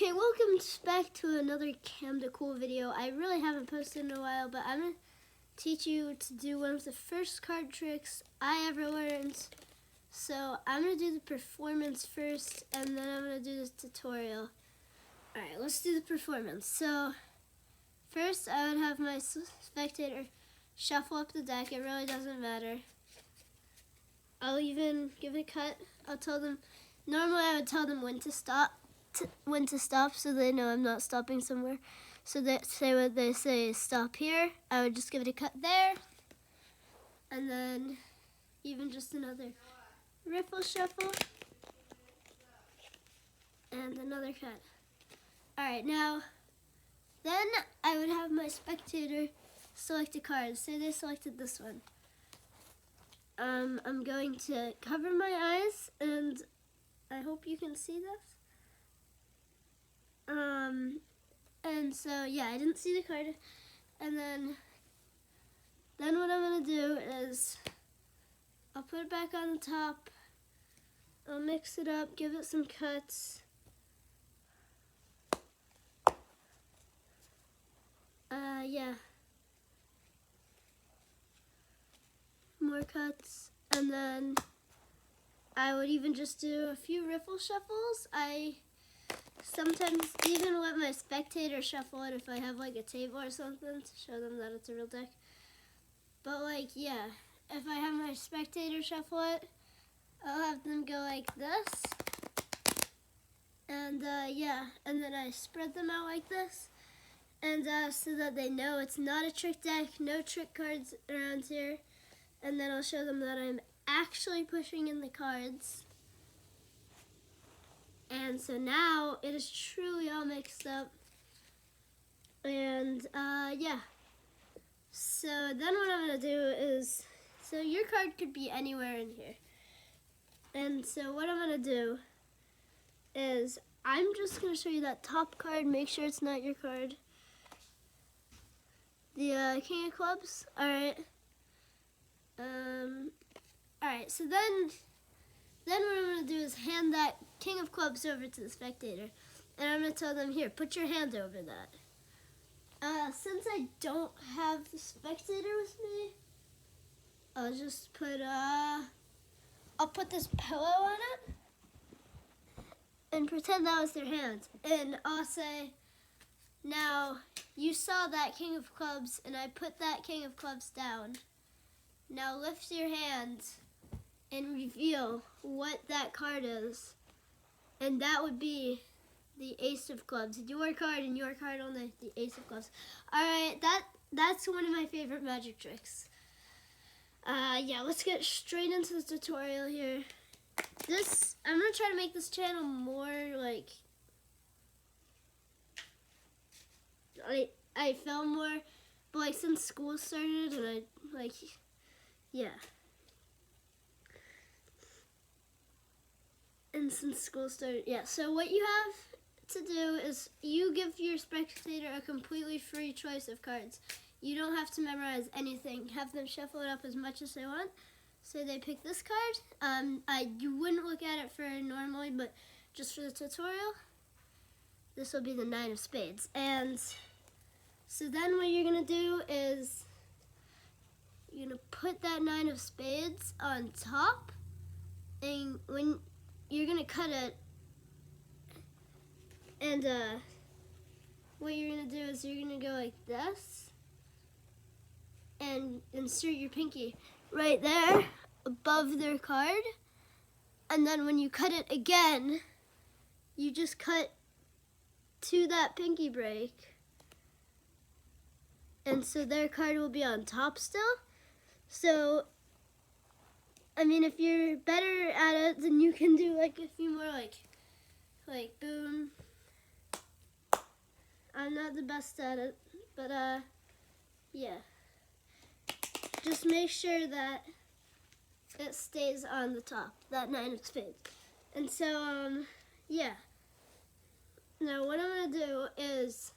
Okay, welcome back to another Camden Cool video. I really haven't posted in a while, but I'm going to teach you to do one of the first card tricks I ever learned. So I'm going to do the performance first, and then I'm going to do the tutorial. Alright, let's do the performance. So first I would have my spectator shuffle up the deck. It really doesn't matter. I'll even give it a cut. I'll tell them, normally I would tell them when to stop. So they know I'm not stopping somewhere. So they say what they say, stop here. I would just give it a cut there. And then even just another riffle shuffle. And another cut. Alright, now, then I would have my spectator select a card. Say they selected this one. I'm going to cover my eyes, and I hope you can see this. And so, yeah, I didn't see the card. And then what I'm going to do is I'll put it back on the top. I'll mix it up, give it some cuts. Yeah. More cuts. And then I would even just do a few riffle shuffles. I sometimes even let my spectator shuffle it if I have like a table or something to show them that it's a real deck. But like, yeah, if I have my spectator shuffle it, I'll have them go like this. And yeah, and then I spread them out like this. And so that they know it's not a trick deck, no trick cards around here. And then I'll show them that I'm actually pushing in the cards. And so now it is truly all mixed up. And yeah. So then what I'm going to do is, so your card could be anywhere in here. And so what I'm going to do is, I'm just going to show you that top card. Make sure it's not your card. The King of Clubs. Alright. Alright, so then what I'm going to do is hand that King of Clubs over to the spectator. And I'm going to tell them, here, put your hand over that. Since I don't have the spectator with me, I'll just put, I'll put this pillow on it and pretend that was their hand. And I'll say, now, you saw that King of Clubs, and I put that King of Clubs down. Now lift your hand and reveal what that card is. And that would be the Ace of Clubs. Your card and your card only, the Ace of Clubs. Alright, that's one of my favorite magic tricks. Yeah, let's get straight into the tutorial here. I'm going to try to make this channel more like, I film more, but like since school started and yeah. And since school started, yeah. So what you have to do is you give your spectator a completely free choice of cards. You don't have to memorize anything. Have them shuffle it up as much as they want. So they pick this card. You wouldn't look at it for normally, but just for the tutorial, this will be the 9 of Spades. And so then what you're going to do is you're going to put that 9 of Spades on top, and when you're going to cut it, and what you're going to do is you're going to go like this and insert your pinky right there above their card, and then when you cut it again, you just cut to that pinky break. And so their card will be on top still. So, I mean, if you're better at it, then you can do like a few more like boom. I'm not the best at it, but yeah. Just make sure that it stays on the top, that 9 of Spades. And so, yeah. Now what I'm gonna do is,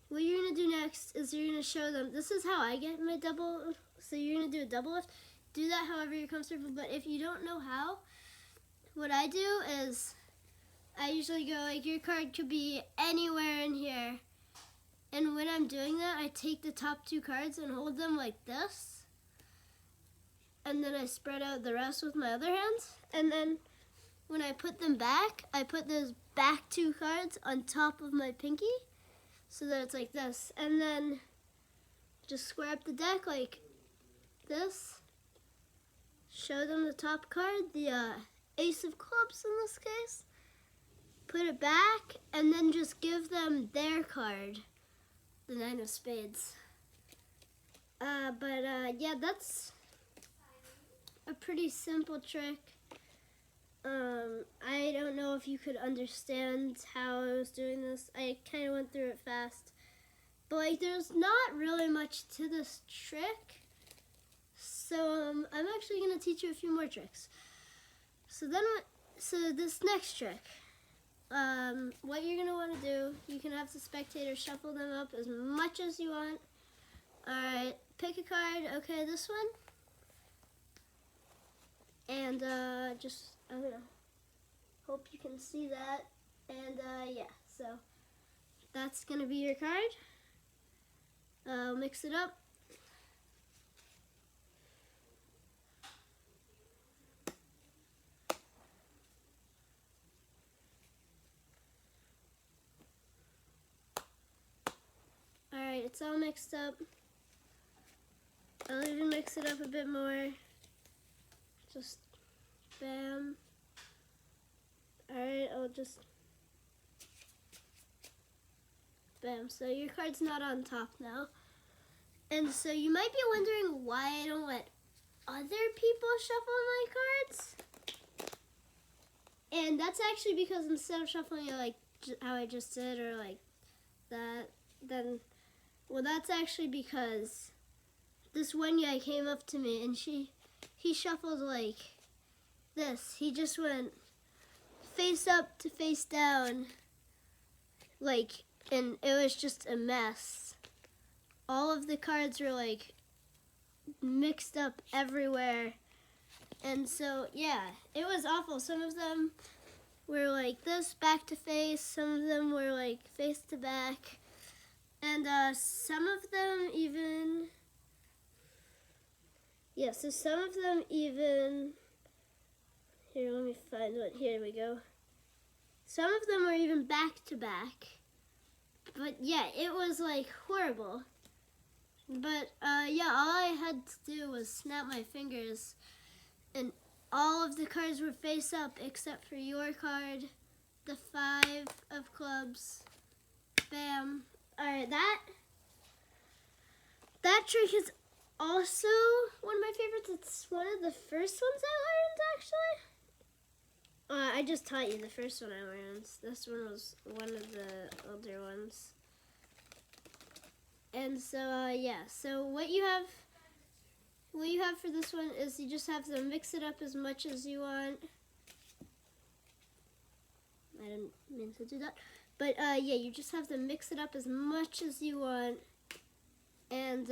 what you're going to do next is you're going to show them, this is how I get my double, so you're going to do a double lift. Do that however you're comfortable, but if you don't know how, what I do is I usually go like, your card could be anywhere in here. And when I'm doing that, I take the top 2 cards and hold them like this. And then I spread out the rest with my other hands. And then when I put them back, I put those back 2 cards on top of my pinky so that it's like this. And then just square up the deck like this. Show them the top card, the Ace of Clubs in this case. Put it back and then just give them their card, the 9 of Spades. Yeah, that's a pretty simple trick. I don't know if you could understand how I was doing this. I kind of went through it fast. But like, there's not really much to this trick. So I'm actually going to teach you a few more tricks. So this next trick, what you're going to want to do, you can have the spectator shuffle them up as much as you want. Alright, pick a card. Okay, this one. And just, I don't know, hope you can see that. And yeah, so that's going to be your card. Mix it up. Alright, it's all mixed up. I'll even mix it up a bit more. Just bam. Alright, I'll just bam. So your card's not on top now. And so you might be wondering why I don't let other people shuffle my cards. And that's actually because instead of shuffling it like how I just did or like that, then, well, that's actually because this one guy came up to me and he shuffled like this. He just went face up to face down, like, and it was just a mess. All of the cards were like mixed up everywhere. And so, yeah, it was awful. Some of them were like this, back to face. Some of them were like face to back. And some of them even, yeah, so some of them even, here, let me find one. Here we go. Some of them were even back to back. But yeah, it was like horrible. But yeah, all I had to do was snap my fingers and all of the cards were face up except for your card, the 5 of Clubs. Bam. Alright, that trick is also one of my favorites. It's one of the first ones I learned, actually. I just taught you the first one I learned. This one was one of the older ones. And so, yeah. So what you have for this one is you just have to mix it up as much as you want. I didn't mean to do that. But, yeah, you just have to mix it up as much as you want. And,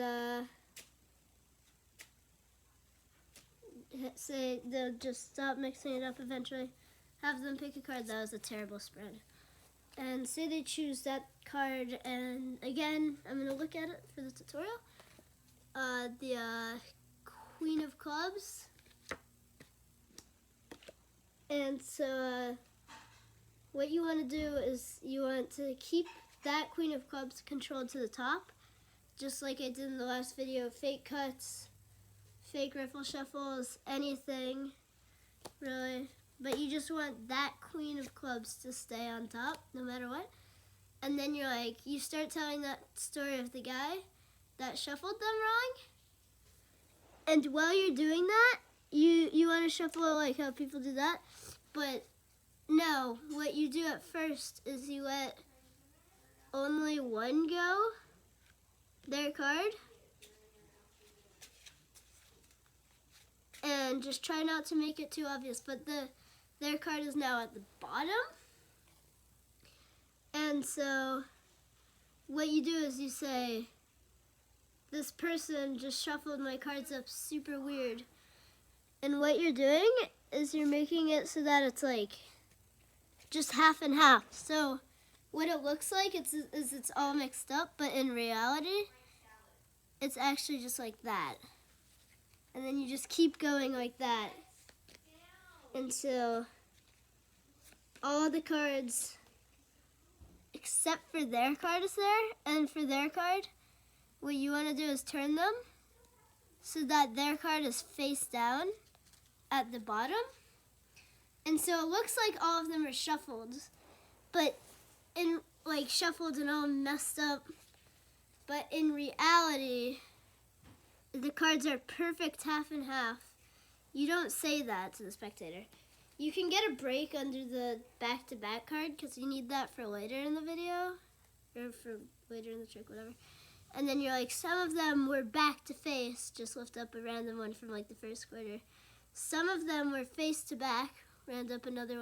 say they'll just stop mixing it up eventually. Have them pick a card. That was a terrible spread. And say they choose that card, and again, I'm going to look at it for the tutorial. The Queen of Clubs. And so, what you want to do is you want to keep that Queen of Clubs controlled to the top, just like I did in the last video. Fake cuts, fake riffle shuffles, anything, really. But you just want that Queen of Clubs to stay on top, no matter what. And then you're like, you start telling that story of the guy that shuffled them wrong. And while you're doing that, you want to shuffle it like how people do that. But no, what you do at first is you let only one go, their card. And just try not to make it too obvious, but their card is now at the bottom. And so what you do is you say, this person just shuffled my cards up super weird. And what you're doing is you're making it so that it's like just half and half. So what it looks like is it's all mixed up, but in reality, it's actually just like that. And then you just keep going like that until all the cards except for their card is there. And for their card, what you want to do is turn them so that their card is face down at the bottom. And so it looks like all of them are shuffled, but shuffled and all messed up. But in reality, the cards are perfect half and half. You don't say that to the spectator. You can get a break under the back-to-back card because you need that for later in the video, or for later in the trick, whatever. And then you're like, some of them were back to face, just lift up a random one from like the first quarter. Some of them were face to back, round up another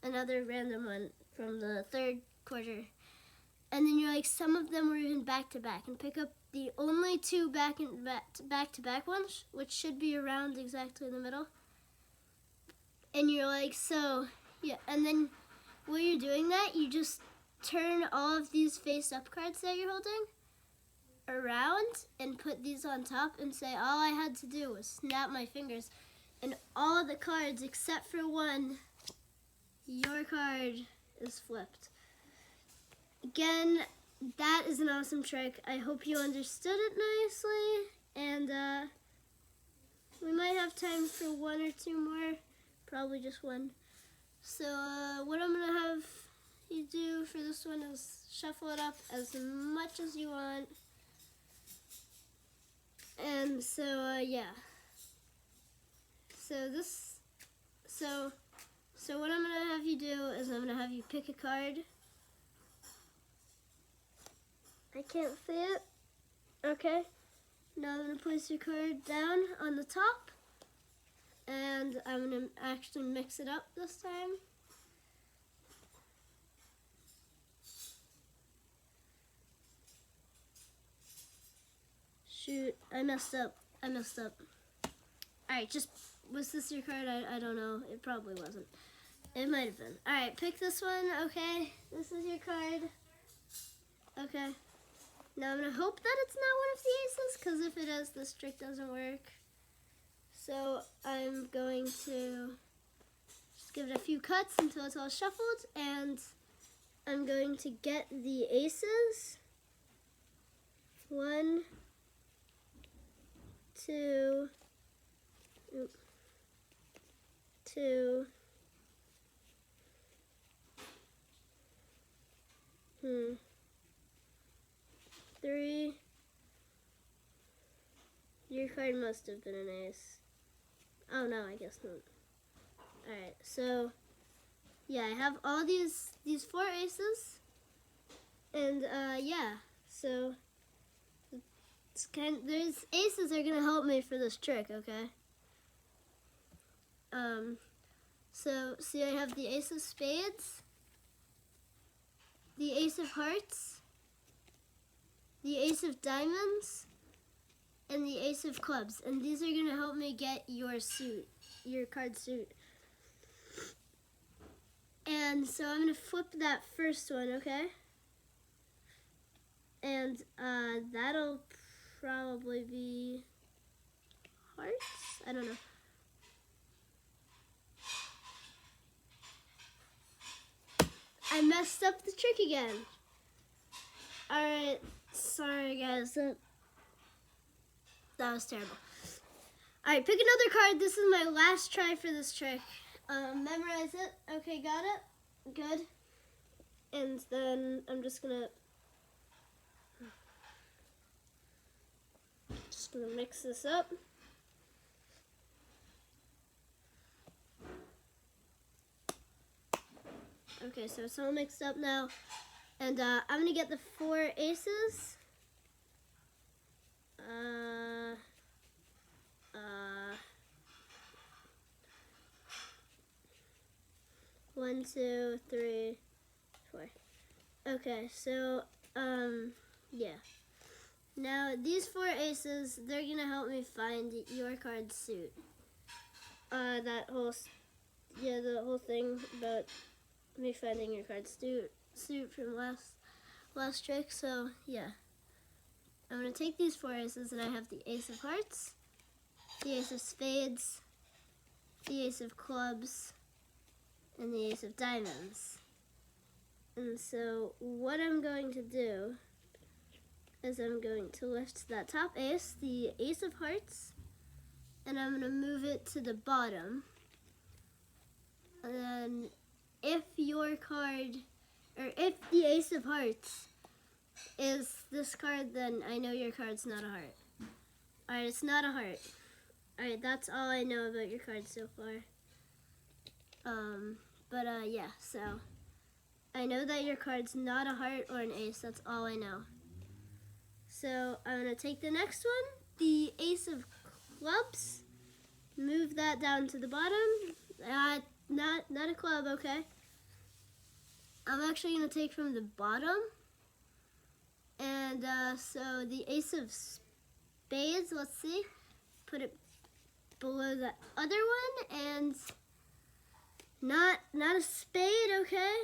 random one from the third quarter. And then you're like, some of them were even back to back, and pick up the only two back to back ones, which should be around exactly in the middle. And you're like, so, yeah, and then while you're doing that, you just turn all of these face up cards that you're holding around and put these on top and say, all I had to do was snap my fingers, and all the cards except for one, your card is flipped. Again, that is an awesome trick. I hope you understood it nicely, and we might have time for one or two more, probably just one. So what I'm going to have you do for this one is shuffle it up as much as you want. And so, yeah. So what I'm going to have you do is I'm going to have you pick a card. I can't see it. Okay. Now I'm going to place your card down on the top. And I'm going to actually mix it up this time. Shoot, I messed up. Alright, was this your card? I don't know. It probably wasn't. It might have been. Alright, pick this one, okay? This is your card. Okay. Now I'm going to hope that it's not one of the aces, because if it is, this trick doesn't work. So I'm going to just give it a few cuts until it's all shuffled, and I'm going to get the aces. 1, 2, 2, 3. Your card must have been an ace. Oh no, I guess not. Alright, so yeah, I have all these 4 aces. And yeah, so there's aces are gonna help me for this trick, okay? So see, I have the ace of spades, the ace of hearts, the ace of diamonds, and the ace of clubs, and these are going to help me get your card suit. And so I'm going to flip that first one, okay? And that'll probably be hearts? I don't know. I messed up the trick again. Alright, sorry guys. That was terrible. Alright, pick another card. This is my last try for this trick. Memorize it. Okay, got it? Good. And then I'm just gonna mix this up. Okay, so it's all mixed up now. And I'm gonna get the 4 aces. 1, 2, 3, 4. Okay, so yeah. Now these 4 aces, they're gonna help me find your card suit. The whole thing about me finding your card suit from last trick. So yeah, I'm gonna take these 4 aces, and I have the ace of hearts, the ace of spades, the ace of clubs, and the ace of diamonds. And so what I'm going to do is I'm going to lift that top ace, the ace of hearts, and I'm going to move it to the bottom. And then if your card, or if the ace of hearts is this card, then I know your card's not a heart. Alright, it's not a heart. Alright, that's all I know about your card so far. Yeah, so I know that your card's not a heart or an ace. That's all I know. So I'm going to take the next one, the ace of clubs, move that down to the bottom. Not a club, okay? I'm actually going to take from the bottom. And so the ace of spades, let's see, put it below the other one, and not a spade, okay?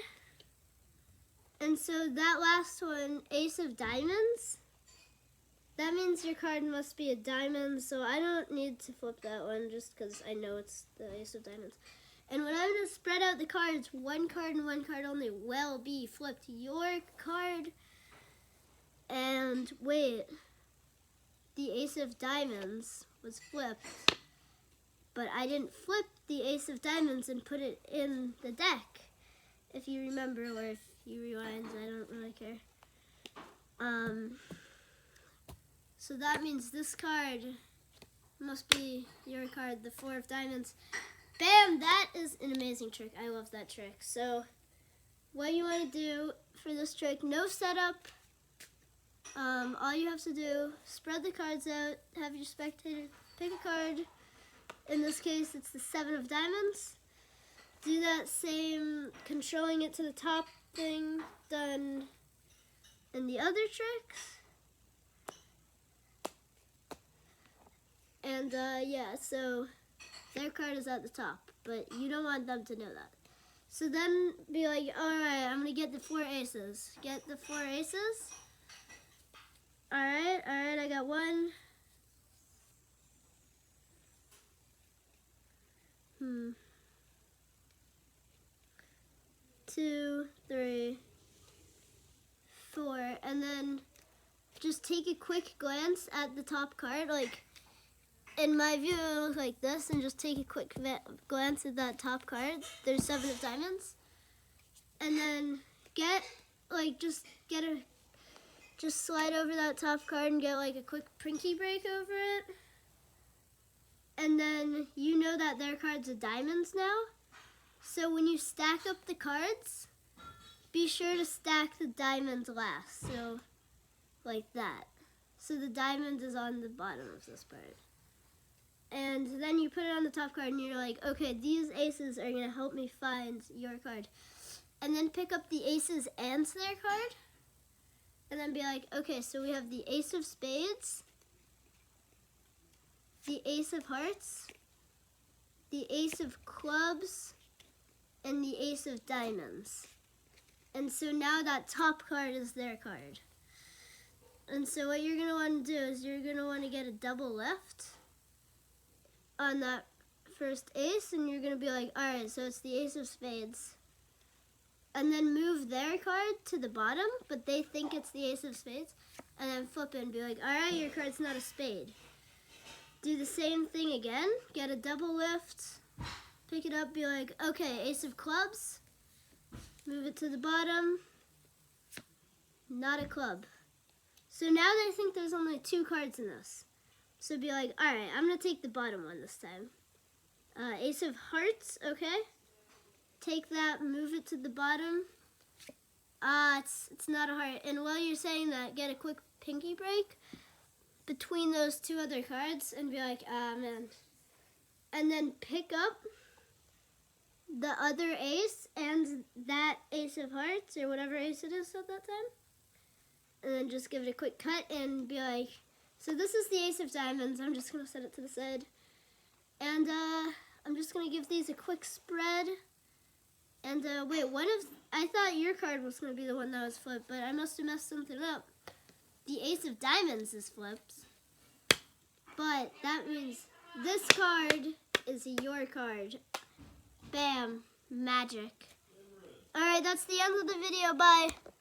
And so that last one, ace of diamonds, that means your card must be a diamond, so I don't need to flip that one just because I know it's the ace of diamonds. And when I'm going to spread out the cards, one card and one card only will be flipped. Your card, and wait, the ace of diamonds was flipped, but I didn't flip the ace of diamonds and put it in the deck. If you remember, or if you rewind, I don't really care. So that means this card must be your card, the 4 of diamonds. Bam! That is an amazing trick. I love that trick. So what you want to do for this trick, no setup. All you have to do, spread the cards out, have your spectator pick a card. In this case, it's the 7 of diamonds. Do that same controlling it to the top thing done in the other tricks. And yeah, so their card is at the top, but you don't want them to know that. So then be like, alright, I'm going to get the 4 aces. Get the 4 aces. Alright, I got 1. 2, 3, 4, and then just take a quick glance at the top card. Like, in my view, it looks like this, and just take a quick glance at that top card. There's 7 of diamonds. And then just slide over that top card and get like a quick pinky break over it. And then you know that their card's a diamonds now. So when you stack up the cards, be sure to stack the diamonds last. So like that. So the diamond is on the bottom of this part. And then you put it on the top card and you're like, okay, these aces are going to help me find your card. And then pick up the aces and their card. And then be like, okay, so we have the ace of spades, the ace of hearts, the ace of clubs, and the ace of diamonds. And so now that top card is their card. And so what you're going to want to do is you're going to want to get a double lift on that first ace, and you're going to be like, alright, so it's the ace of spades. And then move their card to the bottom, but they think it's the ace of spades. And then flip it and be like, alright, your card's not a spade. Do the same thing again. Get a double lift. Pick it up, be like, okay, ace of clubs. Move it to the bottom. Not a club. So now they think there's only 2 cards in this. So be like, alright, I'm going to take the bottom one this time. Ace of hearts, okay. Take that, move it to the bottom. It's not a heart. And while you're saying that, get a quick pinky break between those 2 other cards and be like, man. And then pick up the other ace and that ace of hearts, or whatever ace it is at that time. And then just give it a quick cut and be like, so this is the ace of diamonds. I'm just going to set it to the side. And I'm just going to give these a quick spread. And wait, I thought your card was going to be the one that was flipped, but I must have messed something up. The Ace of Diamonds is flipped. But that means this card is your card. Bam. Magic. Alright, that's the end of the video. Bye.